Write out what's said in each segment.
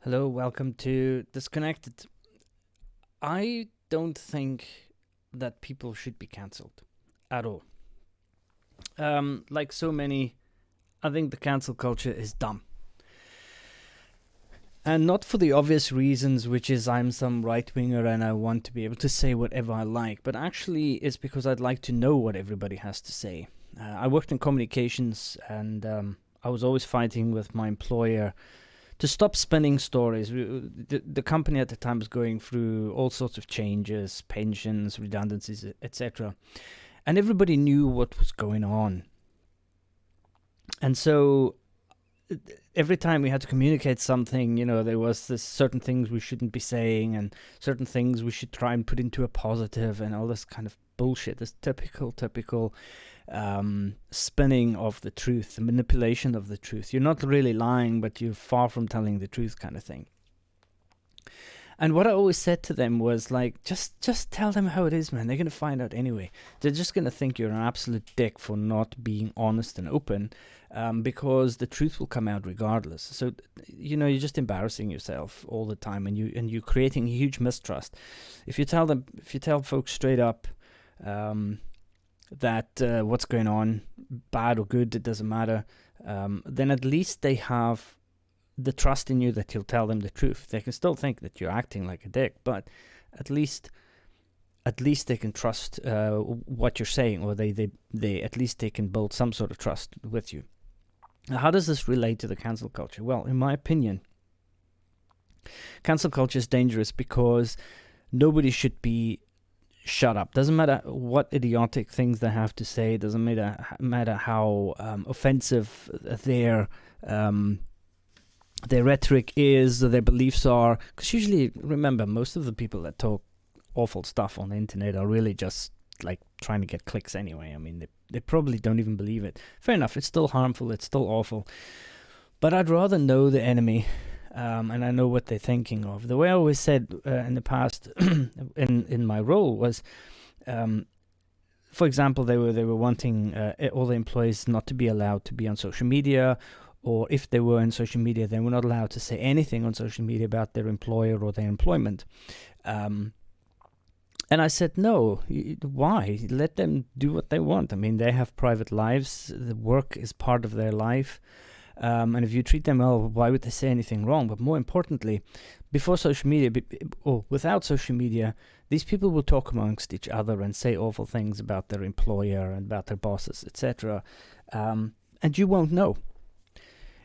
Hello, welcome to Disconnected. I don't think that people should be cancelled at all. Like so many, I think the cancel culture is dumb. And not for the obvious reasons, which is I'm some right winger and I want to be able to say whatever I like, but actually it's because I'd like to know what everybody has to say. I worked in communications and I was always fighting with my employer to stop spinning stories. The company at the time was going through all sorts of changes, pensions, redundancies, etc. And everybody knew what was going on. And so every time we had to communicate something, there was this certain things we shouldn't be saying and certain things we should try and put into a positive and all this kind of bullshit, this typical spinning of the truth, the manipulation of the truth. You're not really lying, but you're far from telling the truth kind of thing. And what I always said to them was like, just tell them how it is, man. They're going to find out anyway. They're just going to think you're an absolute dick for not being honest and open, because the truth will come out regardless. So, you're just embarrassing yourself all the time, and you're creating huge mistrust. If you tell folks straight up that what's going on, bad or good, it doesn't matter, then at least they have the trust in you that you'll tell them the truth. They can still think that you're acting like a dick, but at least they can trust what you're saying, or they at least they can build some sort of trust with you. Now, how does this relate to the cancel culture? Well, in my opinion, cancel culture is dangerous because nobody should be shut up. Doesn't matter what idiotic things they have to say. Doesn't matter how offensive their rhetoric is, or their beliefs are. Because usually, remember, most of the people that talk awful stuff on the internet are really just like trying to get clicks anyway. I mean, they probably don't even believe it. Fair enough, it's still harmful, it's still awful. But I'd rather know the enemy, and I know what they're thinking of. The way I always said in the past, in my role was, for example, they were wanting all the employees not to be allowed to be on social media, or if they were on social media, they were not allowed to say anything on social media about their employer or their employment. And I said, no, why? Let them do what they want. I mean, they have private lives. The work is part of their life. And if you treat them well, why would they say anything wrong? But more importantly, before social media, or without social media, these people will talk amongst each other and say awful things about their employer and about their bosses, etc. And you won't know.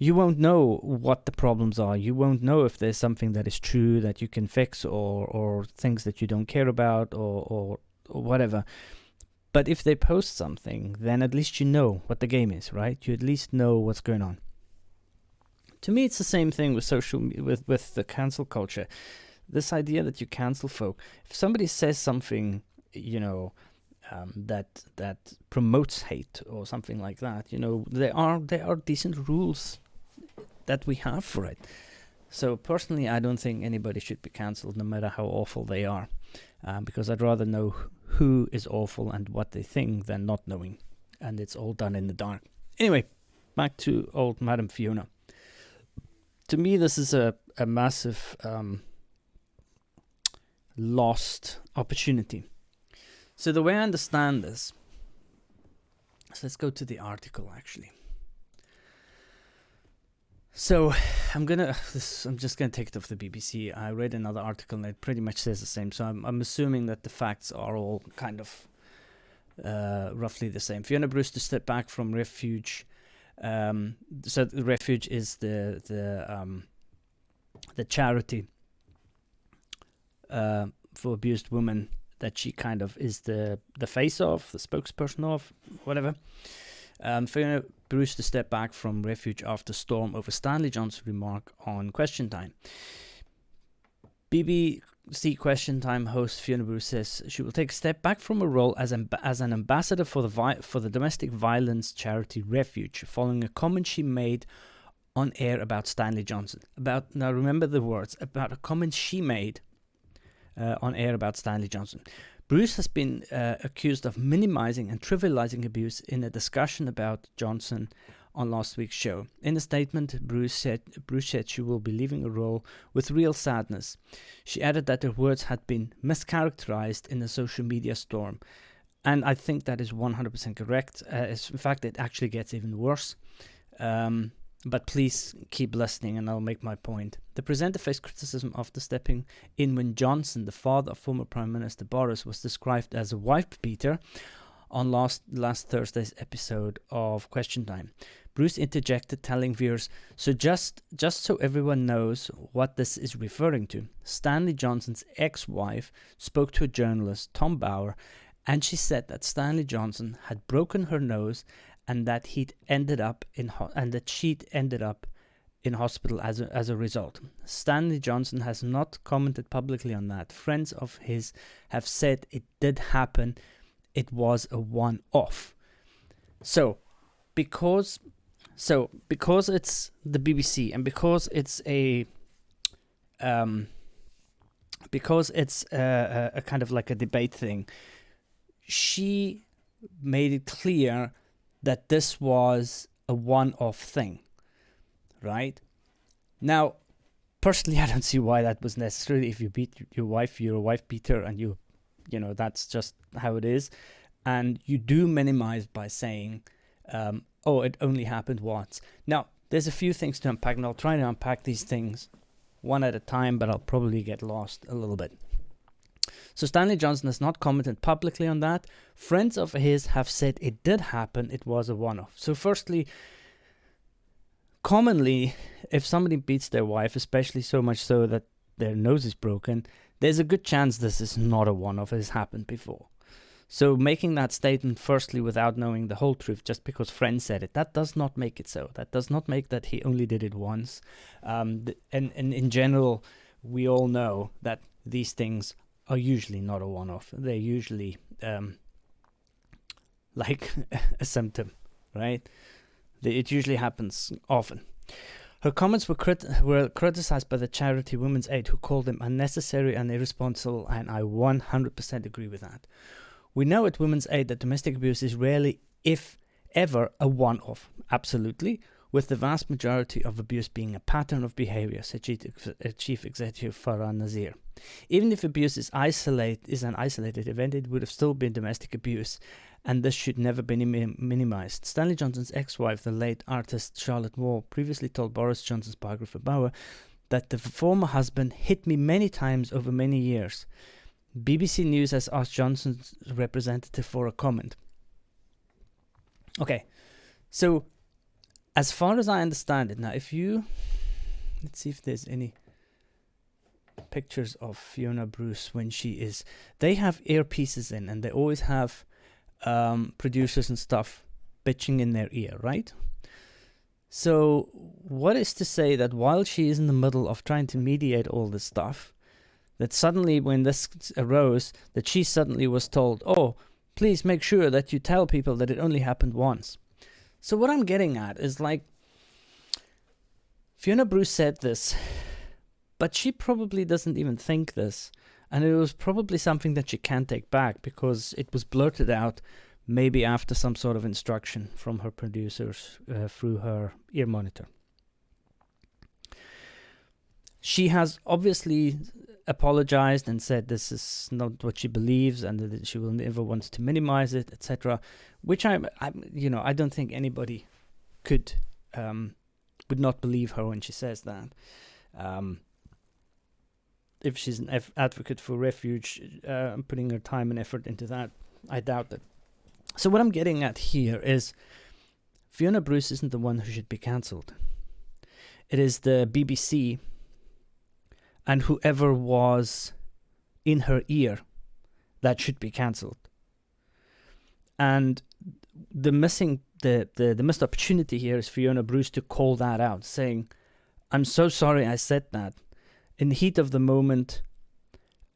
You won't know what the problems are. You won't know if there's something that is true that you can fix, or things that you don't care about, or whatever. But if they post something, then at least you know what the game is, right? You at least know what's going on. To me, it's the same thing with with the cancel culture. This idea that you cancel folk. If somebody says something, that promotes hate or something like that, there are decent rules that we have for it. So personally, I don't think anybody should be cancelled, no matter how awful they are, because I'd rather know who is awful and what they think than not knowing, and it's all done in the dark. Anyway, back to old Madam Fiona. To me, this is a massive lost opportunity. So the way I understand this, so let's go to the article actually. So I'm just gonna take it off the BBC. I read another article and it pretty much says the same. So I'm assuming that the facts are all kind of roughly the same. Fiona Bruce to step back from Refuge. So the Refuge is the charity for abused women that she kind of is the face of, the spokesperson of, whatever. Fiona Bruce to step back from Refuge after storm over Stanley Johnson's remark on Question Time. BBC Question Time host Fiona Bruce says she will take a step back from her role as an ambassador for the domestic violence charity Refuge, following a comment she made on air about Stanley Johnson. Now remember the words, about a comment she made on air about Stanley Johnson. Bruce has been accused of minimizing and trivializing abuse in a discussion about Johnson on last week's show. In a statement, Bruce said she will be leaving a role with real sadness. She added that her words had been mischaracterized in a social media storm. And I think that is 100% correct. In fact, it actually gets even worse. But please keep listening and I'll make my point. The presenter faced criticism after stepping in when Johnson, the father of former Prime Minister Boris, was described as a wife-beater on last Thursday's episode of Question Time. Bruce interjected, telling viewers, so just so everyone knows what this is referring to, Stanley Johnson's ex-wife spoke to a journalist, Tom Bauer, and she said that Stanley Johnson had broken her nose and that she'd ended up in hospital as a result. Stanley Johnson has not commented publicly on that. Friends of his have said it did happen. It was a one-off. So because it's the BBC and because it's a kind of like a debate thing, she made it clear that this was a one-off thing, right? Now, personally, I don't see why that was necessary. If you beat your wife, you're a wife beater, and you know, that's just how it is. And you do minimize by saying, it only happened once. Now, there's a few things to unpack, and I'll try to unpack these things one at a time, but I'll probably get lost a little bit. So Stanley Johnson has not commented publicly on that. Friends of his have said it did happen. It was a one-off. So firstly, commonly, if somebody beats their wife, especially so much so that their nose is broken, there's a good chance this is not a one-off. It has happened before. So making that statement firstly without knowing the whole truth, just because friends said it, that does not make it so. That does not make that he only did it once. And in general, we all know that these things are usually not a one-off. They're usually like a symptom, right? It usually happens often. Her comments were criticized by the charity Women's Aid, who called them unnecessary and irresponsible, and I 100% agree with that. We know at Women's Aid that domestic abuse is rarely, if ever, a one-off. Absolutely. With the vast majority of abuse being a pattern of behavior, said Chief Executive Farah Nazir. Even if abuse is an isolated event, it would have still been domestic abuse, and this should never be minimized. Stanley Johnson's ex-wife, the late artist Charlotte Wall, previously told Boris Johnson's biographer Bauer that the former husband hit me many times over many years. BBC News has asked Johnson's representative for a comment. Okay, so as far as I understand it, now let's see if there's any pictures of Fiona Bruce when they have earpieces in, and they always have producers and stuff bitching in their ear, right? So what is to say that while she is in the middle of trying to mediate all this stuff, that suddenly when this arose, that she suddenly was told, oh, please make sure that you tell people that it only happened once. So what I'm getting at is, like, Fiona Bruce said this, but she probably doesn't even think this. And it was probably something that she can't take back because it was blurted out maybe after some sort of instruction from her producers through her ear monitor. She has obviously apologized and said this is not what she believes and that she will never want to minimize it, etc. Which I don't think anybody would not believe her when she says that. If she's an advocate for Refuge, putting her time and effort into that, I doubt it. So what I'm getting at here is Fiona Bruce isn't the one who should be cancelled. It is the BBC and whoever was in her ear that should be cancelled. And the missed opportunity here is Fiona Bruce to call that out, saying, I'm so sorry I said that in the heat of the moment,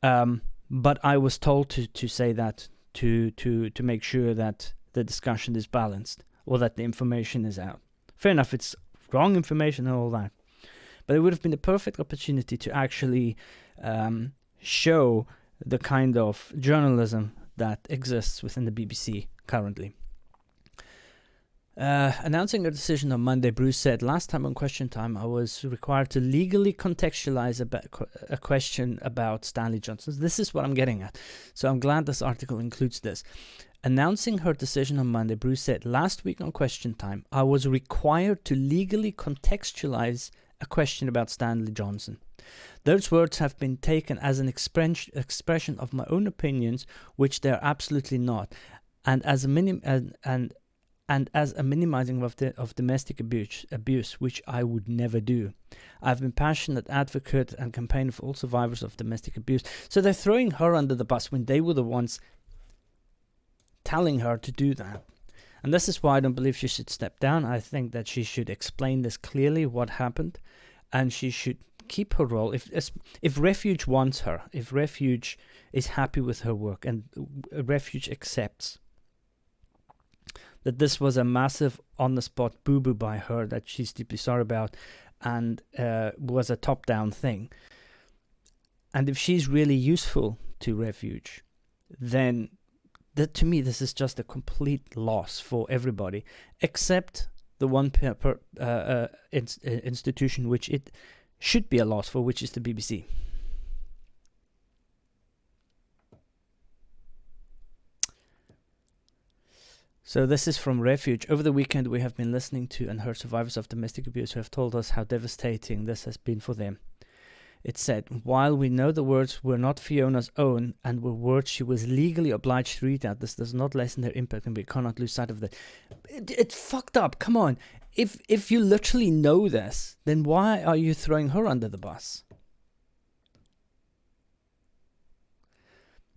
but I was told to say that to make sure that the discussion is balanced or that the information is out. Fair enough, it's wrong information and all that. But it would have been the perfect opportunity to actually show the kind of journalism that exists within the BBC currently. Announcing her decision on Monday, Bruce said, "Last time on Question Time, I was required to legally contextualize a question about Stanley Johnson." This is what I'm getting at. So I'm glad this article includes this. Announcing her decision on Monday, Bruce said, "Last week on Question Time, I was required to legally contextualize a question about Stanley Johnson. Those words have been taken as an expression of my own opinions, which they are absolutely not, and as a minimizing of domestic abuse, which I would never do. I've been passionate advocate and campaigner for all survivors of domestic abuse." So they're throwing her under the bus when they were the ones telling her to do that. And this is why I don't believe she should step down. I think that she should explain this clearly, what happened, and she should keep her role. If Refuge wants her, if Refuge is happy with her work, and Refuge accepts that this was a massive on-the-spot boo-boo by her that she's deeply sorry about, and was a top-down thing, and if she's really useful to Refuge, then to me this is just a complete loss for everybody, except the one institution which it should be a loss for, which is the BBC. So this is from Refuge. "Over the weekend, we have been listening to and heard survivors of domestic abuse who have told us how devastating this has been for them. It said, while we know the words were not Fiona's own and were words she was legally obliged to read out, this does not lessen their impact and we cannot lose sight of that." It's fucked up. Come on. If you literally know this, then why are you throwing her under the bus?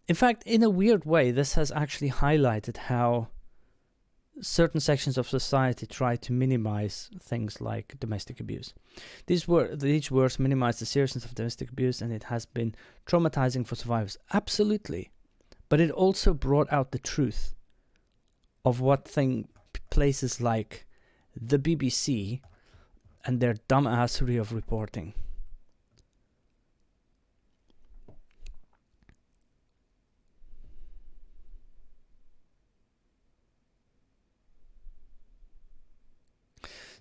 In fact, in a weird way, this has actually highlighted how certain sections of society try to minimize things like domestic abuse. These words minimize the seriousness of domestic abuse, and it has been traumatizing for survivors. Absolutely. But it also brought out the truth of what places like the BBC and their dumbassery of reporting.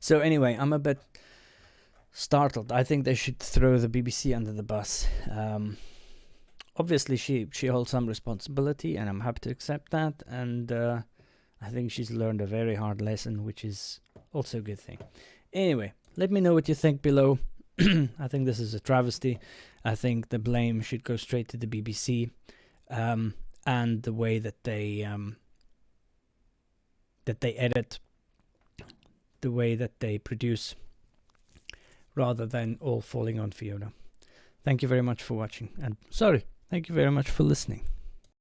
So anyway, I'm a bit startled. I think they should throw the BBC under the bus. Obviously, she holds some responsibility, and I'm happy to accept that. And I think she's learned a very hard lesson, which is also a good thing. Anyway, let me know what you think below. I think this is a travesty. I think the blame should go straight to the BBC, and the way that they edit, the way that they produce, rather than all falling on Fiona. Thank you very much for watching, and thank you very much for listening.